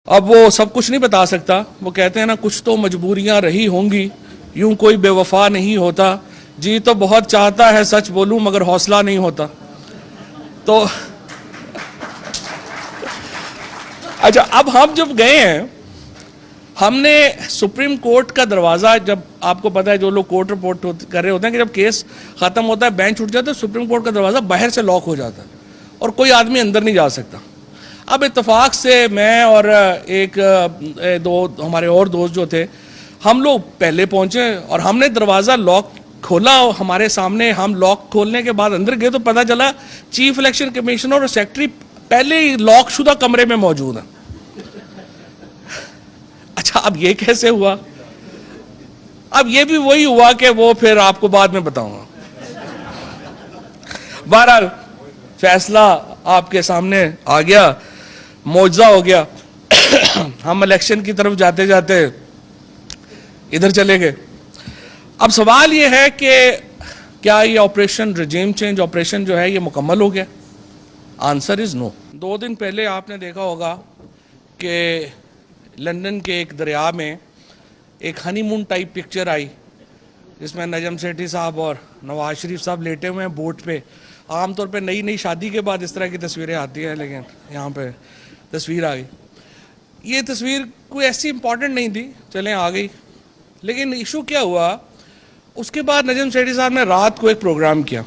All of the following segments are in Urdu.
اب وہ سب کچھ نہیں بتا سکتا. وہ کہتے ہیں نا کچھ تو مجبوریاں رہی ہوں گی, یوں کوئی بے وفا نہیں ہوتا, جی تو بہت چاہتا ہے سچ بولوں مگر حوصلہ نہیں ہوتا. تو اچھا, اب ہم جب گئے ہیں, ہم نے سپریم کورٹ کا دروازہ, جب آپ کو پتا ہے جو لوگ کورٹ رپورٹ کر رہے ہوتے ہیں کہ جب کیس ختم ہوتا ہے بینچ اٹھ جاتا ہے, سپریم کورٹ کا دروازہ باہر سے لاک ہو جاتا ہے اور کوئی آدمی اندر نہیں جا سکتا. اب اتفاق سے میں اور ایک دو ہمارے اور دوست جو تھے, ہم لوگ پہلے پہنچے اور ہم نے دروازہ لاک کھولا. ہمارے سامنے ہم لاک کھولنے کے بعد اندر گئے تو پتہ چلا چیف الیکشن کمیشنر اور سیکرٹری پہلے ہی لاک شدہ کمرے میں موجود ہیں. اچھا, اب یہ کیسے ہوا؟ اب یہ بھی وہی ہوا کہ وہ پھر آپ کو بعد میں بتاؤں گا. بہرحال فیصلہ آپ کے سامنے آ گیا, معجزہ ہو گیا. ہم الیکشن کی طرف جاتے جاتے ادھر چلے گئے. اب سوال یہ ہے کہ کیا یہ آپریشن رجیم چینج آپریشن جو ہے یہ مکمل ہو گیا؟ آنسر از نو. 2 دن پہلے آپ نے دیکھا ہوگا کہ لندن کے ایک دریا میں ایک ہنی مون ٹائپ پکچر آئی جس میں نجم سیٹھی صاحب اور نواز شریف صاحب لیٹے ہوئے ہیں بوٹ پہ. عام طور پہ نئی شادی کے بعد اس طرح کی تصویریں آتی ہیں, لیکن یہاں پہ تصویر آ گئی. یہ تصویر کوئی ایسی امپورٹنٹ نہیں تھی, چلیں آ گئی. لیکن ایشو کیا ہوا, اس کے بعد نجم سیٹھی صاحب نے رات کو ایک پروگرام کیا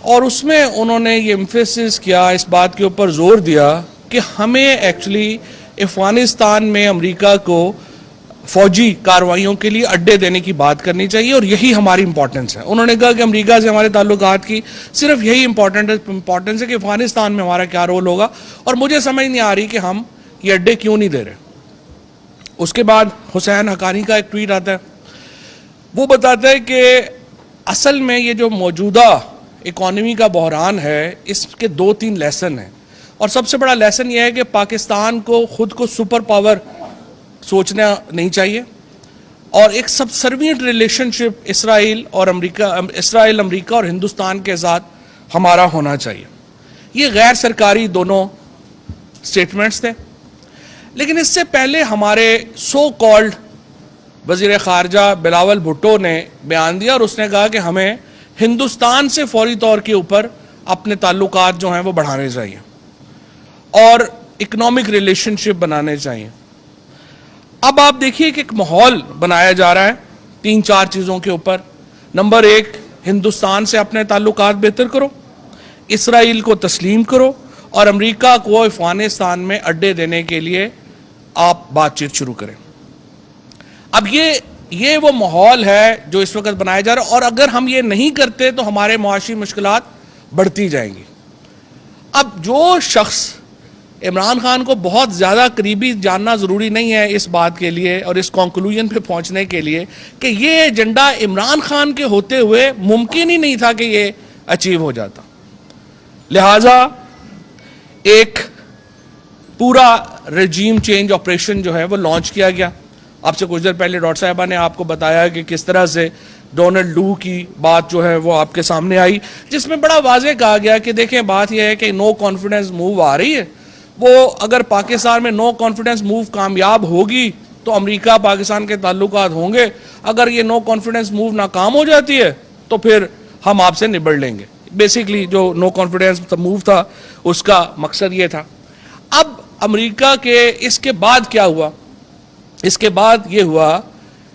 اور اس میں انہوں نے یہ ایمفیسس کیا, اس بات کے اوپر زور دیا کہ ہمیں ایکچولی افغانستان میں امریکہ کو فوجی کارروائیوں کے لیے اڈے دینے کی بات کرنی چاہیے اور یہی ہماری امپورٹنس ہے. انہوں نے کہا کہ امریکہ سے ہمارے تعلقات کی صرف یہی امپورٹنس ہے کہ افغانستان میں ہمارا کیا رول ہوگا, اور مجھے سمجھ نہیں آ رہی کہ ہم یہ اڈے کیوں نہیں دے رہے. اس کے بعد حسین حقانی کا ایک ٹویٹ آتا ہے, وہ بتاتا ہے کہ اصل میں یہ جو موجودہ اکانومی کا بحران ہے اس کے 2-3 لیسن ہیں, اور سب سے بڑا لیسن یہ ہے کہ پاکستان کو خود کو سپر پاور سوچنا نہیں چاہیے, اور ایک سبسروینٹ ریلیشن شپ اسرائیل امریکہ اور ہندوستان کے ساتھ ہمارا ہونا چاہیے. یہ غیر سرکاری دونوں سٹیٹمنٹس تھے. لیکن اس سے پہلے ہمارے سو کالڈ وزیر خارجہ بلاول بھٹو نے بیان دیا اور اس نے کہا کہ ہمیں ہندوستان سے فوری طور کے اوپر اپنے تعلقات جو ہیں وہ بڑھانے چاہیے اور اکنامک ریلیشن شپ بنانے چاہیے. اب آپ دیکھیے کہ ایک ماحول بنایا جا رہا ہے 3-4 چیزوں کے اوپر. نمبر 1, ہندوستان سے اپنے تعلقات بہتر کرو, اسرائیل کو تسلیم کرو, اور امریکہ کو افغانستان میں اڈے دینے کے لیے آپ بات چیت شروع کریں. اب یہ وہ ماحول ہے جو اس وقت بنایا جا رہا ہے, اور اگر ہم یہ نہیں کرتے تو ہمارے معاشی مشکلات بڑھتی جائیں گی. اب جو شخص عمران خان کو بہت زیادہ قریبی جاننا ضروری نہیں ہے اس بات کے لیے اور اس کنکلوژن پہ پہنچنے کے لیے کہ یہ ایجنڈا عمران خان کے ہوتے ہوئے ممکن ہی نہیں تھا کہ یہ اچیو ہو جاتا. لہٰذا ایک پورا رجیم چینج آپریشن جو ہے وہ لانچ کیا گیا. آپ سے کچھ دیر پہلے ڈاکٹر صاحبہ نے آپ کو بتایا کہ کس طرح سے ڈونلڈ لو کی بات جو ہے وہ آپ کے سامنے آئی, جس میں بڑا واضح کہا گیا کہ دیکھیں بات یہ ہے کہ نو کانفیڈنس موو آ رہی ہے, وہ اگر پاکستان میں نو کانفیڈنس موو کامیاب ہوگی تو امریکہ پاکستان کے تعلقات ہوں گے, اگر یہ نو کانفیڈنس موو ناکام ہو جاتی ہے تو پھر ہم آپ سے نبڑ لیں گے. بیسیکلی جو نو کانفیڈنس موو تھا اس کا مقصد یہ تھا. اب امریکہ کے اس کے بعد کیا ہوا؟ اس کے بعد یہ ہوا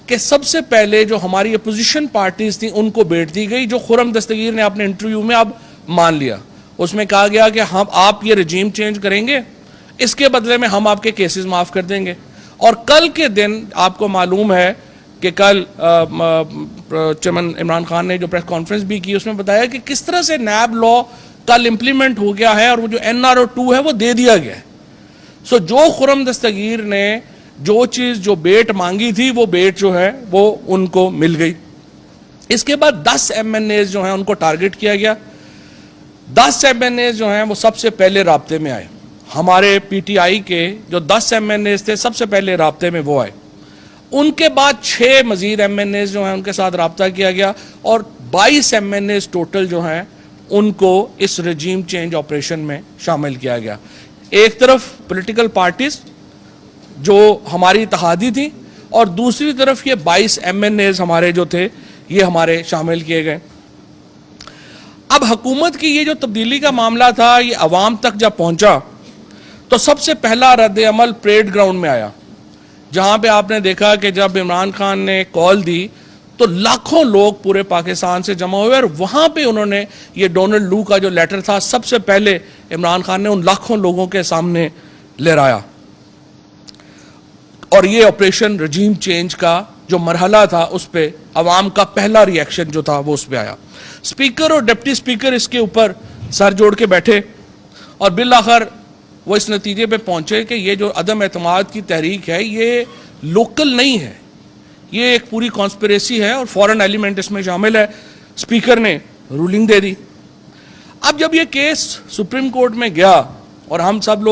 کہ سب سے پہلے جو ہماری اپوزیشن پارٹیز تھیں ان کو بیٹ دی گئی, جو خرم دستگیر نے اپنے انٹرویو میں اب مان لیا. اس میں کہا گیا کہ آپ یہ رجیم چینج کریں گے, اس کے بدلے میں ہم آپ کے کیسز معاف کر دیں گے. اور کل کے دن آپ کو معلوم ہے کہ کل چیئرمین عمران خان نے جو پریس کانفرنس بھی کی, اس میں بتایا کہ کس طرح سے نیب لا کل امپلیمنٹ ہو گیا ہے اور وہ جو NRO 2 ہے وہ دے دیا گیا ہے. سو جو خرم دستگیر نے جو چیز جو بیٹ مانگی تھی وہ بیٹ جو ہے وہ ان کو مل گئی. اس کے بعد 10 MNAs جو ہیں ان کو ٹارگٹ کیا گیا. 10 MNAs جو ہیں وہ سب سے پہلے رابطے میں آئے. ہمارے PTI کے جو 10 MNAs تھے سب سے پہلے رابطے میں وہ آئے. ان کے بعد 6 مزید MNAs جو ہیں ان کے ساتھ رابطہ کیا گیا, اور 22 MNAs ٹوٹل جو ہیں ان کو اس رجیم چینج آپریشن میں شامل کیا گیا. ایک طرف پولیٹیکل پارٹیز جو ہماری اتحادی تھی، اور دوسری طرف یہ 22 MNAs ہمارے جو تھے یہ ہمارے شامل کیے گئے۔ اب حکومت کی یہ جو تبدیلی کا معاملہ تھا یہ عوام تک جب پہنچا تو سب سے پہلا رد عمل پریڈ گراؤنڈ میں آیا، جہاں پہ آپ نے دیکھا کہ جب عمران خان نے کال دی تو لاکھوں لوگ پورے پاکستان سے جمع ہوئے، اور وہاں پہ انہوں نے یہ ڈونلڈ لو کا جو لیٹر تھا سب سے پہلے عمران خان نے ان لاکھوں لوگوں کے سامنے لہرایا، اور یہ آپریشن رجیم چینج کا جو مرحلہ تھا اس پہ عوام کا پہلا ری ایکشن جو تھا وہ اس پہ آیا۔ اسپیکر اور ڈپٹی اسپیکر اس کے اوپر سر جوڑ کے بیٹھے، اور بالآخر وہ اس نتیجے پہ پہنچے کہ یہ جو عدم اعتماد کی تحریک ہے یہ لوکل نہیں ہے، یہ ایک پوری کانسپریسی ہے اور فورن ایلیمنٹ اس میں شامل ہے۔ اسپیکر نے رولنگ دے دی۔ اب جب یہ کیس سپریم کورٹ میں گیا اور ہم سب لوگ